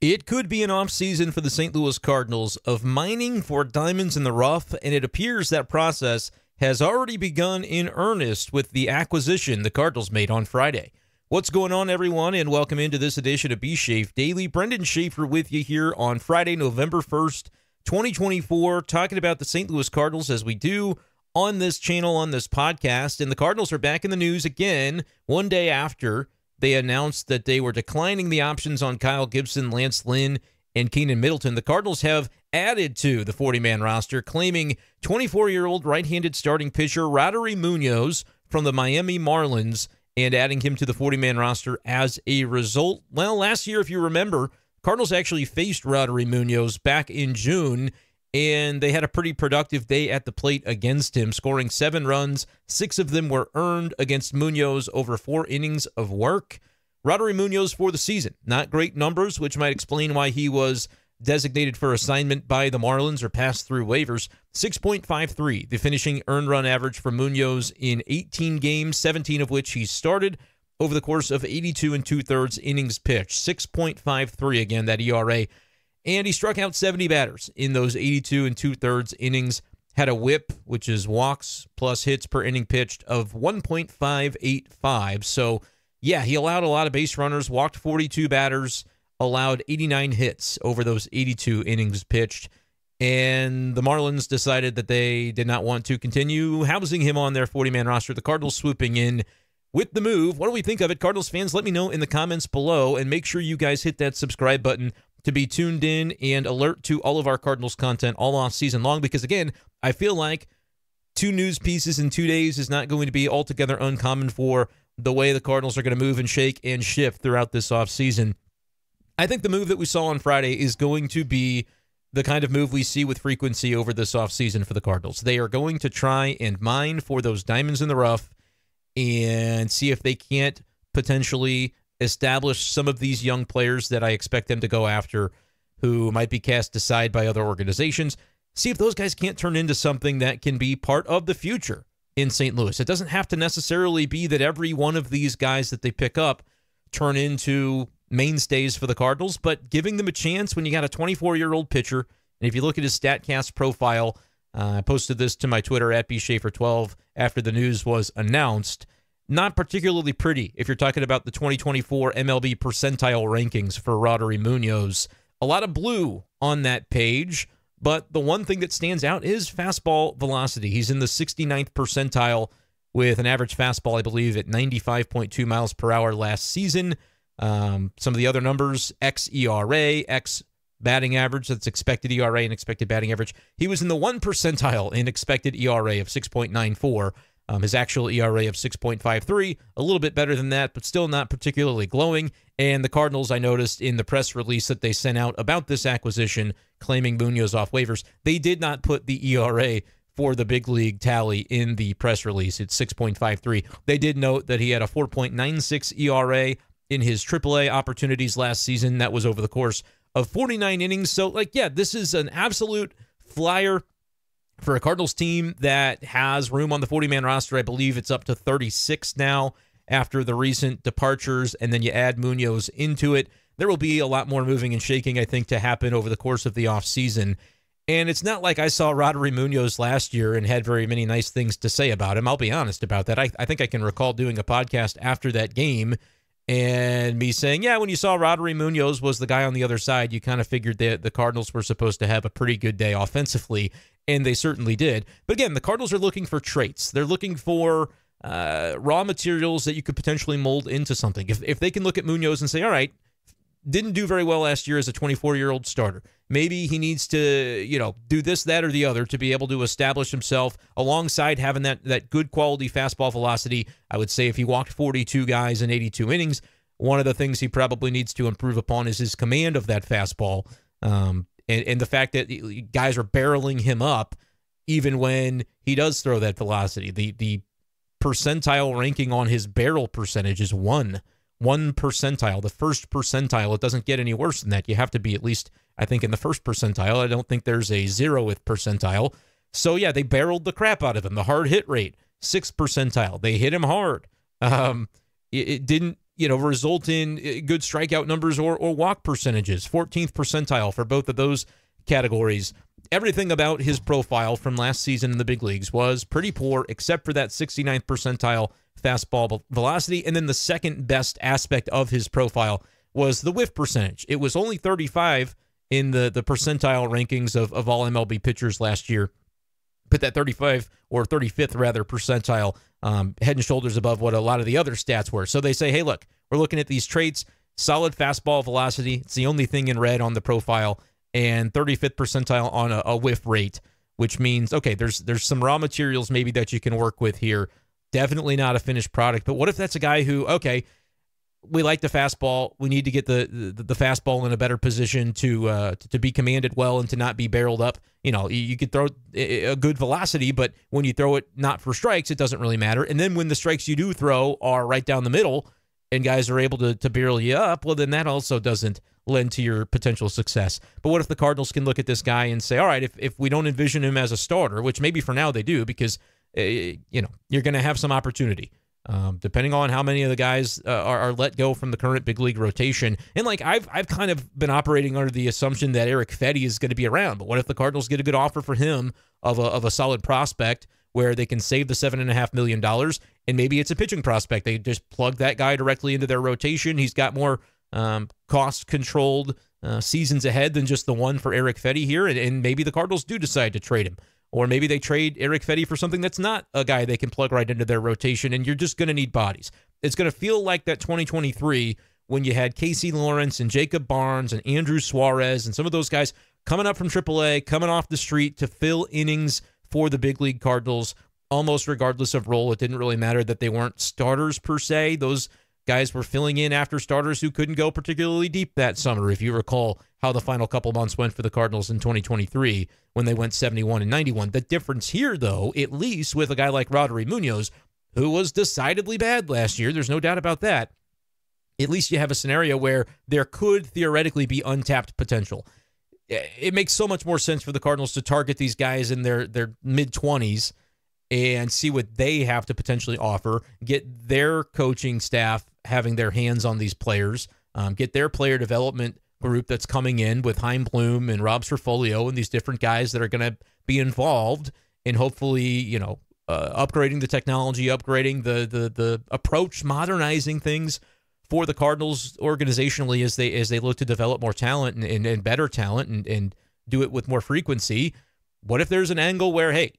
It could be an off-season for the St. Louis Cardinals of mining for diamonds in the rough, and it appears that process has already begun in earnest with the acquisition the Cardinals made on Friday. What's going on, everyone, and welcome into this edition of b-schaeff Daily. Brenden Schaeffer with you here on Friday, November 1st, 2024, talking about the St. Louis Cardinals as we do on this channel, on this podcast. And the Cardinals are back in the news again one day after they announced that they were declining the options on Kyle Gibson, Lance Lynn, and Keenan Middleton. The Cardinals have added to the 40-man roster, claiming 24-year-old right-handed starting pitcher Roddery Munoz from the Miami Marlins and adding him to the 40-man roster as a result. Well, last year, if you remember, Cardinals actually faced Roddery Munoz back in June, and they had a pretty productive day at the plate against him, scoring 7 runs. 6 of them were earned against Munoz over 4 innings of work. Roddery Munoz for the season, not great numbers, which might explain why he was designated for assignment by the Marlins or passed through waivers. 6.53, the finishing earned run average for Munoz in 18 games, 17 of which he started over the course of 82 2/3 innings pitched. 6.53, again, that ERA. And he struck out 70 batters in those 82 2/3 innings, had a whip, which is walks plus hits per inning pitched, of 1.585. So, yeah, he allowed a lot of base runners, walked 42 batters, allowed 89 hits over those 82 innings pitched. And the Marlins decided that they did not want to continue housing him on their 40-man roster. The Cardinals swooping in with the move. What do we think of it? Cardinals fans, let me know in the comments below, and make sure you guys hit that subscribe button to be tuned in and alert to all of our Cardinals content all off season long, because again, I feel like 2 news pieces in 2 days is not going to be altogether uncommon for the way the Cardinals are going to move and shake and shift throughout this off season. I think the move that we saw on Friday is going to be the kind of move we see with frequency over this off season for the Cardinals. They are going to try and mine for those diamonds in the rough and see if they can't potentially establish some of these young players that I expect them to go after who might be cast aside by other organizations. See if those guys can't turn into something that can be part of the future in St. Louis. It doesn't have to necessarily be that every one of these guys that they pick up turn into mainstays for the Cardinals, but giving them a chance when you got a 24-year-old pitcher. And if you look at his StatCast profile, I posted this to my Twitter at b-schaefer12 after the news was announced. Not particularly pretty if you're talking about the 2024 MLB percentile rankings for Roddery Munoz. A lot of blue on that page, but the one thing that stands out is fastball velocity. He's in the 69th percentile with an average fastball, I believe, at 95.2 miles per hour last season. Some of the other numbers, xERA, x batting average, that's expected ERA and expected batting average. He was in the 1 percentile in expected ERA of 6.94. His actual ERA of 6.53, a little bit better than that, but still not particularly glowing. And the Cardinals, I noticed in the press release that they sent out about this acquisition, claiming Munoz off waivers, they did not put the ERA for the big league tally in the press release. It's 6.53. They did note that he had a 4.96 ERA in his AAA opportunities last season. That was over the course of 49 innings. So, yeah, this is an absolute flyer for a Cardinals team that has room on the 40-man roster. I believe it's up to 36 now after the recent departures, and then you add Munoz into it. There will be a lot more moving and shaking, I think, to happen over the course of the offseason. And it's not like I saw Roddery Munoz last year and had very many nice things to say about him. I'll be honest about that. I think I can recall doing a podcast after that game and me saying, yeah, when you saw Roddery Munoz was the guy on the other side, you kind of figured that the Cardinals were supposed to have a pretty good day offensively, and they certainly did. But again, the Cardinals are looking for traits. They're looking for raw materials that you could potentially mold into something. If they can look at Munoz and say, all right, didn't do very well last year as a 24-year-old starter. Maybe he needs to, do this, that, or the other to be able to establish himself alongside having that good quality fastball velocity. I would say if he walked 42 guys in 82 innings, one of the things he probably needs to improve upon is his command of that fastball. And the fact that guys are barreling him up even when he does throw that velocity. The percentile ranking on his barrel percentage is 1 percentile, the first percentile. It doesn't get any worse than that. You have to be at least, I think, in the first percentile. I don't think there's a 0th percentile. So, yeah, they barreled the crap out of him. The hard hit rate, 6th percentile. They hit him hard. It didn't result in good strikeout numbers or walk percentages. 14th percentile for both of those categories. Everything about his profile from last season in the big leagues was pretty poor, except for that 69th percentile fastball velocity. And then the second best aspect of his profile was the whiff percentage. It was only 35 in the percentile rankings of all MLB pitchers last year. Put that 35 or 35th rather percentile head and shoulders above what a lot of the other stats were. So they say, hey, look, we're looking at these traits, solid fastball velocity. It's the only thing in red on the profile, and 35th percentile on a whiff rate, which means, okay, there's some raw materials maybe that you can work with here. Definitely not a finished product. But what if that's a guy who, okay, we like the fastball. We need to get the fastball in a better position to be commanded well and to not be barreled up. You could throw a good velocity, but when you throw it not for strikes, it doesn't really matter. And then when the strikes you do throw are right down the middle and guys are able to barrel you up, well, then that also doesn't lend to your potential success. But what if the Cardinals can look at this guy and say, all right, if we don't envision him as a starter, which maybe for now they do, because you're going to have some opportunity. Depending on how many of the guys are let go from the current big league rotation. And I've kind of been operating under the assumption that Eric Fetty is going to be around. But what if the Cardinals get a good offer for him of a solid prospect where they can save the $7.5 million, and maybe it's a pitching prospect? They just plug that guy directly into their rotation. He's got more cost-controlled seasons ahead than just the one for Eric Fetty here, and maybe the Cardinals do decide to trade him. Or maybe they trade Eric Fetty for something that's not a guy they can plug right into their rotation, and you're just going to need bodies. It's going to feel like that 2023 when you had Casey Lawrence and Jacob Barnes and Andrew Suarez and some of those guys coming up from AAA, coming off the street to fill innings for the big league Cardinals, almost regardless of role. It didn't really matter that they weren't starters per se. Those guys were filling in after starters who couldn't go particularly deep that summer, if you recall how the final couple months went for the Cardinals in 2023 when they went 71 and 91. The difference here, though, at least with a guy like Roddery Munoz, who was decidedly bad last year, there's no doubt about that, at least you have a scenario where there could theoretically be untapped potential. It makes so much more sense for the Cardinals to target these guys in their mid-20s and see what they have to potentially offer, get their coaching staff having their hands on these players, get their player development group that's coming in with Chaim Bloom and Rob Cerfolio and these different guys that are going to be involved in hopefully, upgrading the technology, upgrading the approach, modernizing things for the Cardinals organizationally as they look to develop more talent and better talent and do it with more frequency. What if there's an angle where, hey,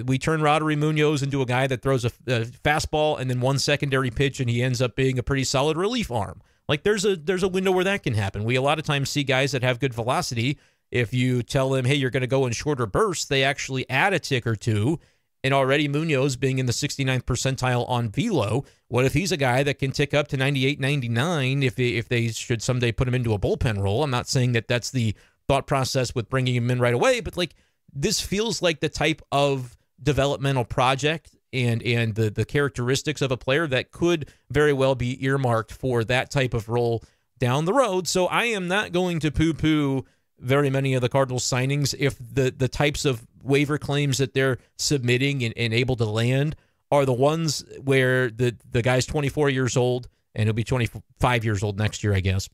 we turn Roddery Munoz into a guy that throws a fastball and then one secondary pitch and he ends up being a pretty solid relief arm? Like there's a window where that can happen. We a lot of times see guys that have good velocity. If you tell them, hey, you're going to go in shorter bursts, they actually add a tick or two. And already Munoz being in the 69th percentile on velo, what if he's a guy that can tick up to 98, 99 if they should someday put him into a bullpen role? I'm not saying that that's the thought process with bringing him in right away, but this feels like the type of developmental project and the characteristics of a player that could very well be earmarked for that type of role down the road. So I am not going to poo-poo very many of the Cardinals signings if the types of waiver claims that they're submitting and able to land are the ones where the guy's 24 years old, and he'll be 25 years old next year, I guess.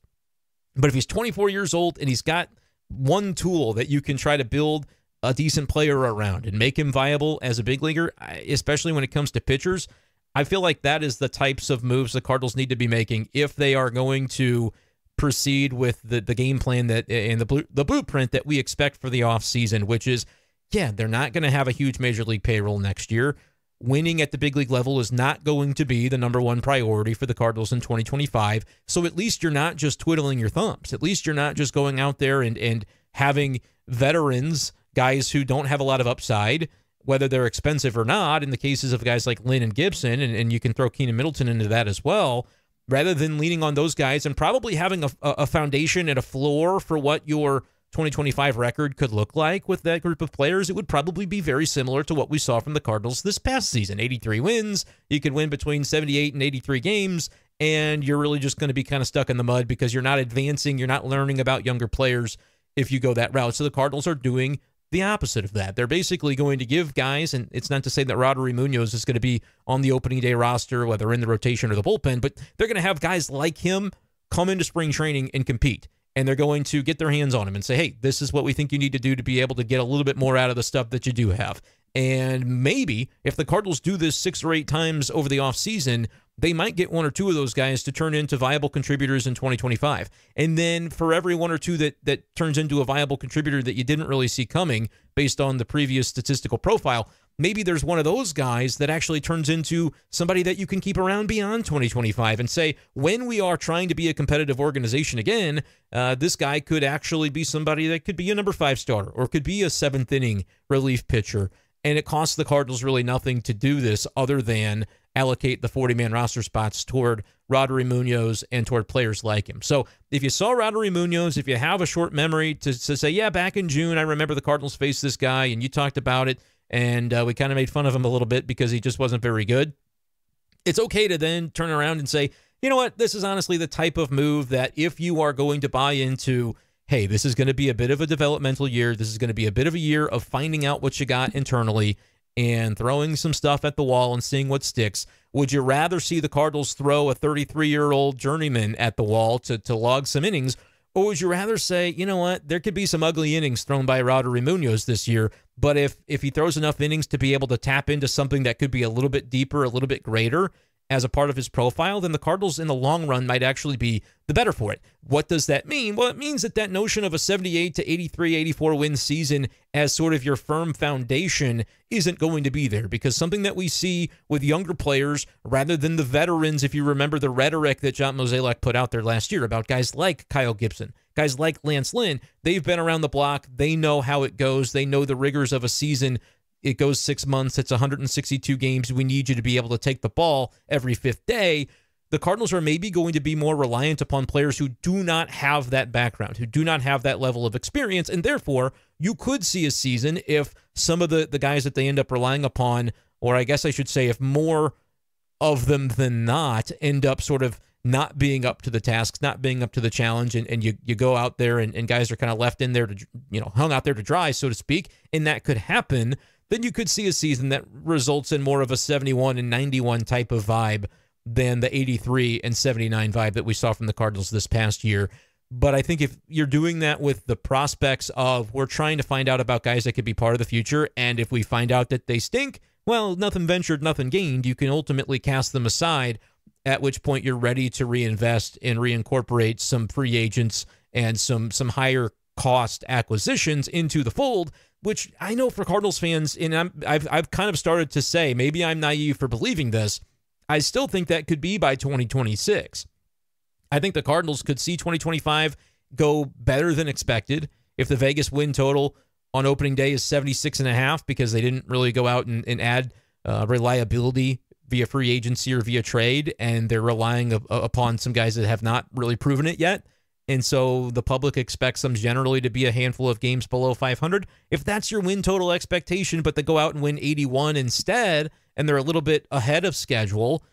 But if he's 24 years old and he's got one tool that you can try to build a decent player around and make him viable as a big leaguer, especially when it comes to pitchers, I feel like that is the types of moves the Cardinals need to be making if they are going to proceed with the game plan that and the blueprint that we expect for the offseason, which is, they're not going to have a huge major league payroll next year. Winning at the big league level is not going to be the number one priority for the Cardinals in 2025. So at least you're not just twiddling your thumbs. At least you're not just going out there and having veterans, guys who don't have a lot of upside, whether they're expensive or not, in the cases of guys like Lynn and Gibson, and you can throw Keenan Middleton into that as well, rather than leaning on those guys and probably having a foundation and a floor for what your 2025 record could look like with that group of players. It would probably be very similar to what we saw from the Cardinals this past season. 83 wins, you could win between 78 and 83 games, and you're really just going to be kind of stuck in the mud because you're not advancing, you're not learning about younger players if you go that route. So the Cardinals are doing the opposite of that. They're basically going to give guys, and it's not to say that Roddery Munoz is going to be on the opening day roster, whether in the rotation or the bullpen, but they're going to have guys like him come into spring training and compete. And they're going to get their hands on him and say, hey, this is what we think you need to do to be able to get a little bit more out of the stuff that you do have. And maybe if the Cardinals do this 6 or 8 times over the offseason, they might get 1 or 2 of those guys to turn into viable contributors in 2025. And then for every 1 or 2 that turns into a viable contributor that you didn't really see coming based on the previous statistical profile, maybe there's one of those guys that actually turns into somebody that you can keep around beyond 2025 and say, when we are trying to be a competitive organization again, this guy could actually be somebody that could be a number 5 starter or could be a 7th inning relief pitcher. And it costs the Cardinals really nothing to do this other than allocate the 40-man roster spots toward Roddery Munoz and toward players like him. So if you saw Roddery Munoz, if you have a short memory to say, yeah, back in June, I remember the Cardinals faced this guy and you talked about it, and we kind of made fun of him a little bit because he just wasn't very good, it's okay to then turn around and say, you know what, this is honestly the type of move that if you are going to buy into, hey, this is going to be a bit of a developmental year, this is going to be a bit of a year of finding out what you got internally and throwing some stuff at the wall and seeing what sticks. Would you rather see the Cardinals throw a 33-year-old journeyman at the wall to log some innings, or would you rather say, you know what, there could be some ugly innings thrown by Roddery Munoz this year, but if he throws enough innings to be able to tap into something that could be a little bit deeper, a little bit greater as a part of his profile, then the Cardinals in the long run might actually be the better for it. What does that mean? Well, it means that notion of a 78 to 83, 84 win season as sort of your firm foundation isn't going to be there, because something that we see with younger players rather than the veterans, if you remember the rhetoric that John Mozeliak put out there last year about guys like Kyle Gibson, guys like Lance Lynn, they've been around the block. They know how it goes. They know the rigors of a season. It goes 6 months. It's 162 games. We need you to be able to take the ball every 5th day. The Cardinals are maybe going to be more reliant upon players who do not have that background, who do not have that level of experience, and therefore you could see a season if some of the guys that they end up relying upon, or I guess I should say if more of them than not end up sort of not being up to the tasks, not being up to the challenge, and you go out there and guys are kind of left in there to, hung out there to dry, so to speak, and that could happen, then you could see a season that results in more of a 71 and 91 type of vibe than the 83 and 79 vibe that we saw from the Cardinals this past year. But I think if you're doing that with the prospects of we're trying to find out about guys that could be part of the future, and if we find out that they stink, well, nothing ventured, nothing gained, you can ultimately cast them aside, at which point you're ready to reinvest and reincorporate some free agents and some higher cost acquisitions into the fold, which I know for Cardinals fans, and I've kind of started to say, maybe I'm naive for believing this, I still think that could be by 2026. I think the Cardinals could see 2025 go better than expected if the Vegas win total on opening day is 76.5 because they didn't really go out and add reliability via free agency or via trade, and they're relying upon some guys that have not really proven it yet. And so the public expects them generally to be a handful of games below 500. If that's your win total expectation, but they go out and win 81 instead, and they're a little bit ahead of schedule,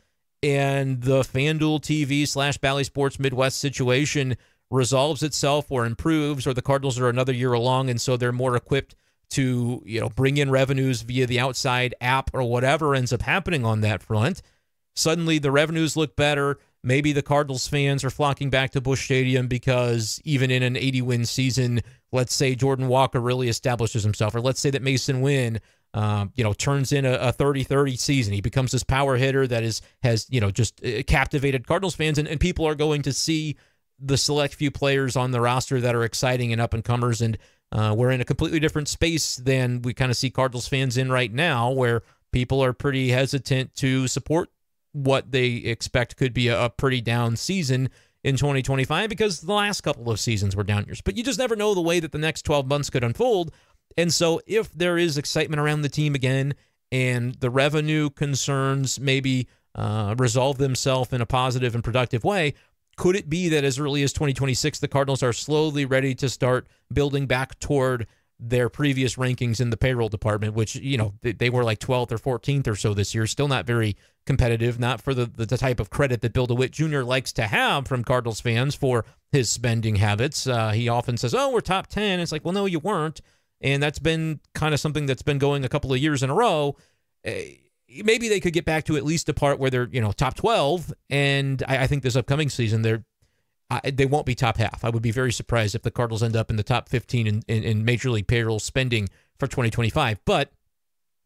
and the FanDuel TV / Bally Sports Midwest situation resolves itself or improves, or the Cardinals are another year along, and so they're more equipped to bring in revenues via the outside app or whatever ends up happening on that front, suddenly the revenues look better. Maybe the Cardinals fans are flocking back to Busch Stadium because even in an 80-win season, let's say Jordan Walker really establishes himself, or let's say that Mason Wynn, turns in a 30-30 season. He becomes this power hitter that has just captivated Cardinals fans, and people are going to see the select few players on the roster that are exciting and up-and-comers, and we're in a completely different space than we kind of see Cardinals fans in right now, where people are pretty hesitant to support what they expect could be a pretty down season in 2025 because the last couple of seasons were down years. But you just never know the way that the next 12 months could unfold. And so if there is excitement around the team again and the revenue concerns maybe resolve themselves in a positive and productive way, could it be that as early as 2026, the Cardinals are slowly ready to start building back toward their previous rankings in the payroll department, which, they were like 12th or 14th or so this year, still not very competitive, not for the type of credit that Bill DeWitt Jr. likes to have from Cardinals fans for his spending habits. He often says, oh, we're top 10. It's like, well, no, you weren't. and that's been kind of something that's been going a couple of years in a row. Maybe they could get back to at least a part where they're, top 12, and I think this upcoming season they won't be top half. I would be very surprised if the Cardinals end up in the top 15 in Major League payroll spending for 2025. But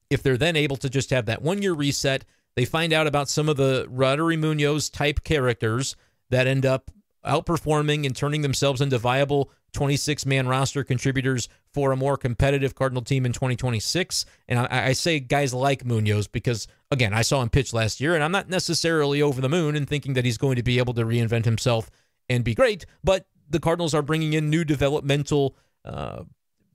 if they're then able to just have that one-year reset, they find out about some of the Roddery Munoz type characters that end up outperforming and turning themselves into viable 26-man roster contributors for a more competitive Cardinal team in 2026. And I say guys like Munoz because, again, I saw him pitch last year, and I'm not necessarily over the moon and thinking that he's going to be able to reinvent himself and be great, but the Cardinals are bringing in new developmental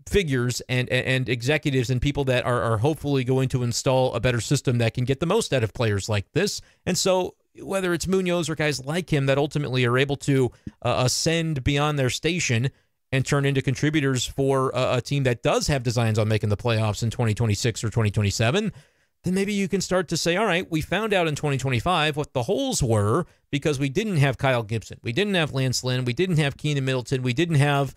figures and executives and people that are hopefully going to install a better system that can get the most out of players like this. And so whether it's Munoz or guys like him that ultimately are able to ascend beyond their station and turn into contributors for a team that does have designs on making the playoffs in 2026 or 2027, then maybe you can start to say, all right, we found out in 2025 what the holes were because we didn't have Kyle Gibson. We didn't have Lance Lynn. We didn't have Keenan Middleton. We didn't have,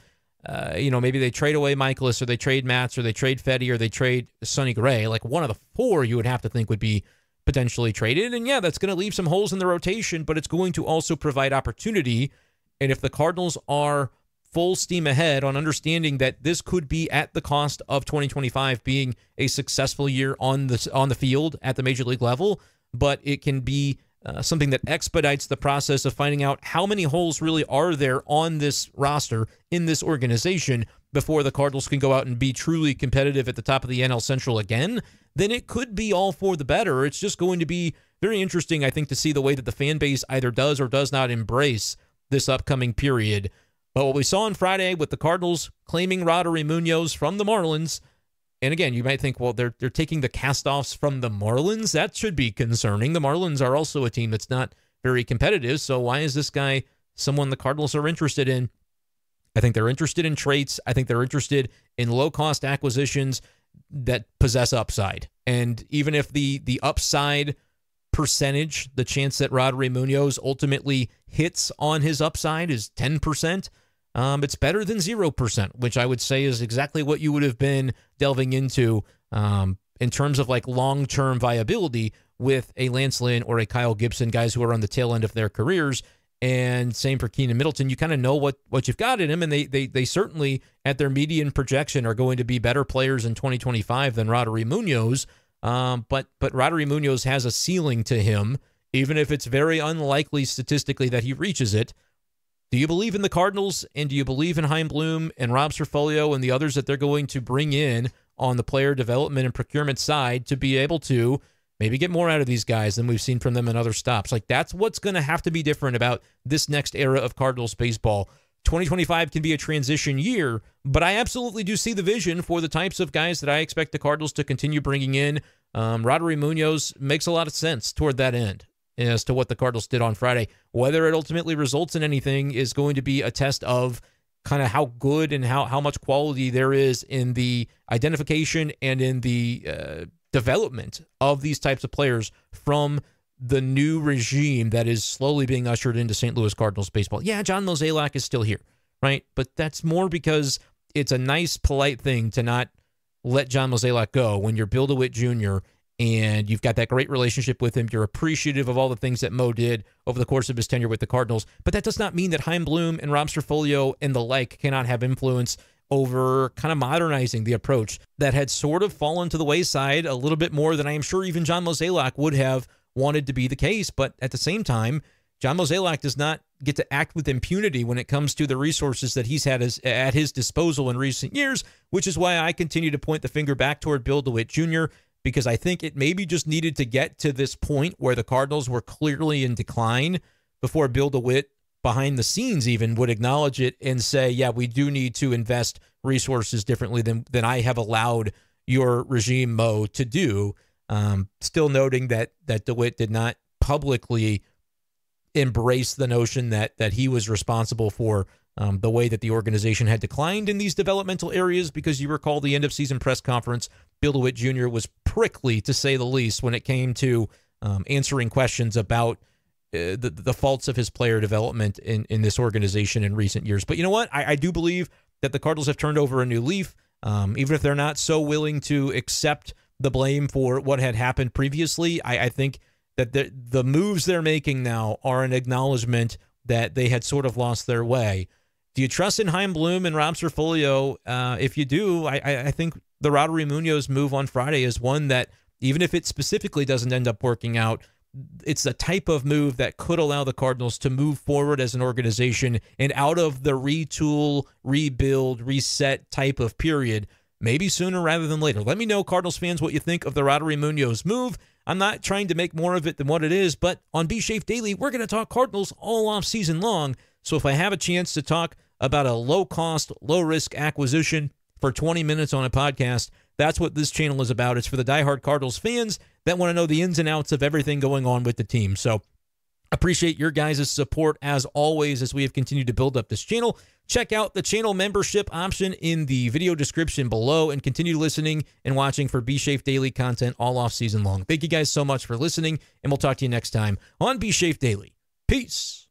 maybe they trade away Michaelis or they trade Matz or they trade Fetty or they trade Sonny Gray. Like one of the four you would have to think would be potentially traded. And yeah, that's going to leave some holes in the rotation, but it's going to also provide opportunity. And if the Cardinals are full steam ahead on understanding that this could be at the cost of 2025 being a successful year on the field at the major league level, but it can be something that expedites the process of finding out how many holes really are there on this roster in this organization before the Cardinals can go out and be truly competitive at the top of the NL Central again, then it could be all for the better. It's just going to be very interesting, I think, to see the way that the fan base either does or does not embrace this upcoming period. But what we saw on Friday with the Cardinals claiming Roddery Munoz from the Marlins, and again, you might think, well, they're taking the castoffs from the Marlins. That should be concerning. The Marlins are also a team that's not very competitive, so why is this guy someone the Cardinals are interested in? I think they're interested in traits. I think they're interested in low-cost acquisitions that possess upside. And even if the upside percentage, the chance that Roddery Munoz ultimately hits on his upside is 10%, it's better than 0%, which I would say is exactly what you would have been delving into in terms of like long-term viability with a Lance Lynn or a Kyle Gibson, guys who are on the tail end of their careers. And same for Keenan Middleton. You kind of know what you've got in him, and they certainly, at their median projection, are going to be better players in 2025 than Roddery Munoz. But Roddery Munoz has a ceiling to him, even if it's very unlikely statistically that he reaches it. Do you believe in the Cardinals, and do you believe in Chaim Bloom and Rob Cerfolio and the others that they're going to bring in on the player development and procurement side to be able to maybe get more out of these guys than we've seen from them in other stops? Like, that's what's going to have to be different about this next era of Cardinals baseball. 2025 can be a transition year, but I absolutely do see the vision for the types of guys that I expect the Cardinals to continue bringing in. Roddery Munoz makes a lot of sense toward that end as to what the Cardinals did on Friday. Whether it ultimately results in anything is going to be a test of kind of how good and how much quality there is in the identification and in the development of these types of players from the new regime that is slowly being ushered into St. Louis Cardinals baseball. Yeah, John Mozeliak is still here, right? But that's more because it's a nice, polite thing to not let John Mozeliak go when you're Bill DeWitt Jr. and you've got that great relationship with him. You're appreciative of all the things that Mo did over the course of his tenure with the Cardinals. But that does not mean that Chaim Bloom and Rob Cerfolio and the like cannot have influence over kind of modernizing the approach that had sort of fallen to the wayside a little bit more than I am sure even John Mozeliak would have wanted to be the case. But at the same time, John Mozeliak does not get to act with impunity when it comes to the resources that he's had at his disposal in recent years, which is why I continue to point the finger back toward Bill DeWitt Jr., because I think it maybe just needed to get to this point where the Cardinals were clearly in decline before Bill DeWitt, behind the scenes even, would acknowledge it and say, yeah, we do need to invest resources differently than I have allowed your regime, Mo, to do. Still noting that DeWitt did not publicly embrace the notion that he was responsible for the way that the organization had declined in these developmental areas, because you recall the end of season press conference, Bill DeWitt Jr. was prickly, to say the least, when it came to answering questions about the faults of his player development in this organization in recent years. But you know what? I do believe that the Cardinals have turned over a new leaf. Even if they're not so willing to accept the blame for what had happened previously, I think that the moves they're making now are an acknowledgement that they had sort of lost their way. Do you trust in Chaim Bloom and Rob Cerfolio? If you do, I think the Roddery Munoz move on Friday is one that, even if it specifically doesn't end up working out, it's a type of move that could allow the Cardinals to move forward as an organization and out of the retool, rebuild, reset type of period, maybe sooner rather than later. Let me know, Cardinals fans, what you think of the Roddery Munoz move. I'm not trying to make more of it than what it is, but on b-schaeff Daily, we're going to talk Cardinals all off season long. So if I have a chance to talk about a low-cost, low-risk acquisition for 20 minutes on a podcast, that's what this channel is about. It's for the diehard Cardinals fans that want to know the ins and outs of everything going on with the team. So appreciate your guys' support as always as we have continued to build up this channel. Check out the channel membership option in the video description below and continue listening and watching for b-schaeff Daily content all off season long. Thank you guys so much for listening, and we'll talk to you next time on b-schaeff Daily. Peace.